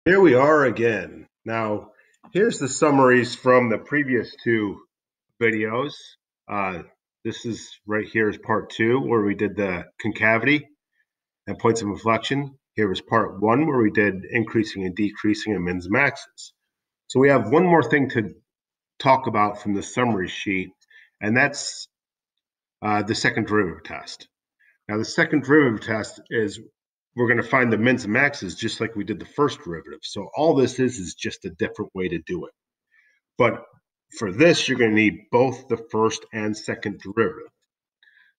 Here we are again. Now, here's the summaries from the previous two videos. Uh, this is right here is part two, where we did the concavity and points of inflection. Here was part one, where we did increasing and decreasing in mins and maxes. So we have one more thing to talk about from the summary sheet, and that's the second derivative test. Now, the second derivative test is we're going to find the mins and maxes just like we did the first derivative. So all this is just a different way to do it. But for this, you're going to need both the first and second derivative.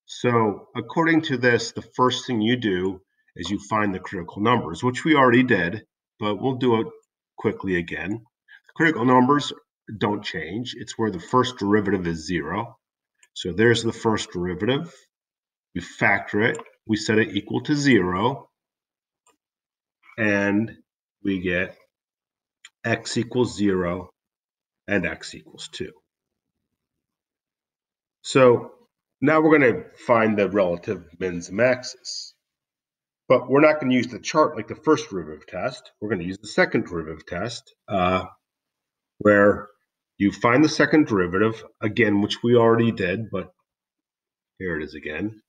So according to this, the first thing you do is you find the critical numbers, which we already did, but we'll do it quickly again. The critical numbers don't change. It's where the first derivative is 0. So there's the first derivative. We factor it. We set it equal to 0. And we get x equals 0 and x equals 2. So now we're going to find the relative mins and maxes. But we're not going to use the chart like the first derivative test. We're going to use the second derivative test, where you find the second derivative, again, which we already did, but here it is again.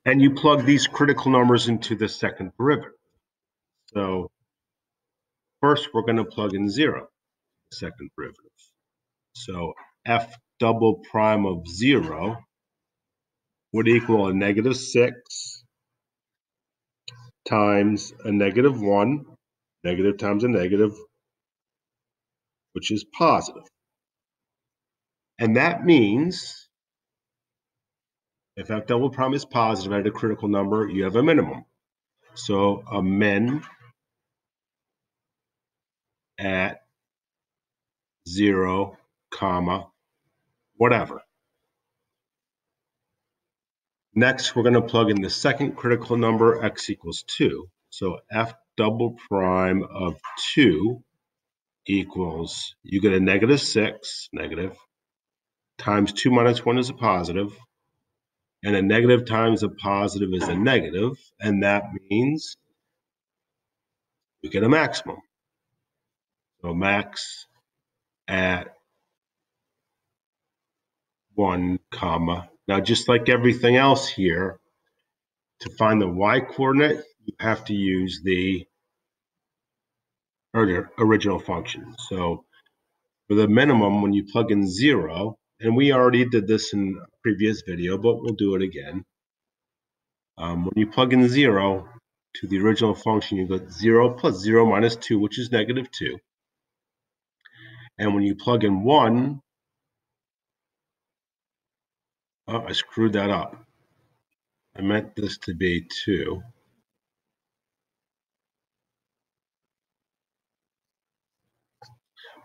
And you plug these critical numbers into the second derivative. So first, we're going to plug in 0, the second derivative. So f double prime of 0 would equal a negative 6 times a negative 1, negative times a negative, which is positive. And that means if f double prime is positive at a critical number, you have a minimum. So a min at 0, comma, whatever. Next, we're going to plug in the second critical number, x equals 2. So f double prime of 2 equals, you get a negative 6, negative, times 2 minus 1 is a positive, and a negative times a positive is a negative, and that means we get a maximum. So max at 1, comma. Now, just like everything else here, to find the y-coordinate, you have to use the original function. So for the minimum, when you plug in 0, and we already did this in a previous video, but we'll do it again. When you plug in 0 to the original function, you get 0 plus 0 minus 2, which is negative 2. And when you plug in 1, oh, I screwed that up. I meant this to be 2.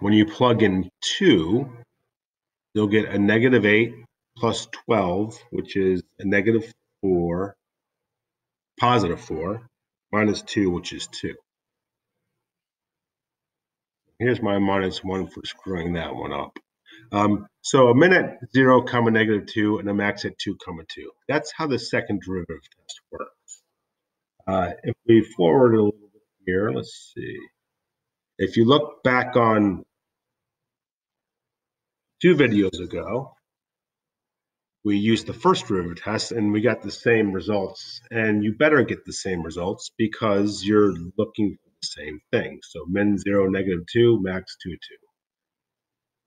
When you plug in 2, you'll get a negative 8 plus 12, which is a negative 4, positive 4, minus 2, which is 2. Here's my minus 1 for screwing that one up. So a min at 0, comma, negative 2, and a max at 2, comma, 2. That's how the second derivative test works. If we forward a little bit here, let's see. If you look back on 2 videos ago, we used the first derivative test and we got the same results. And you better get the same results because you're looking for the same thing. So min 0, negative 2, max 2, 2.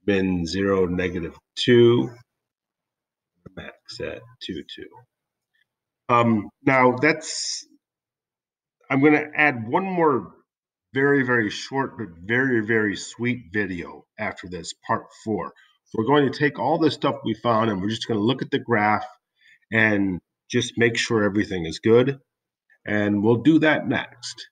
Min 0, negative 2, max at 2, 2. Now I'm going to add one more very, very short, but very, very sweet video after this, part 4. We're going to take all this stuff we found and we're just going to look at the graph and just make sure everything is good. And we'll do that next.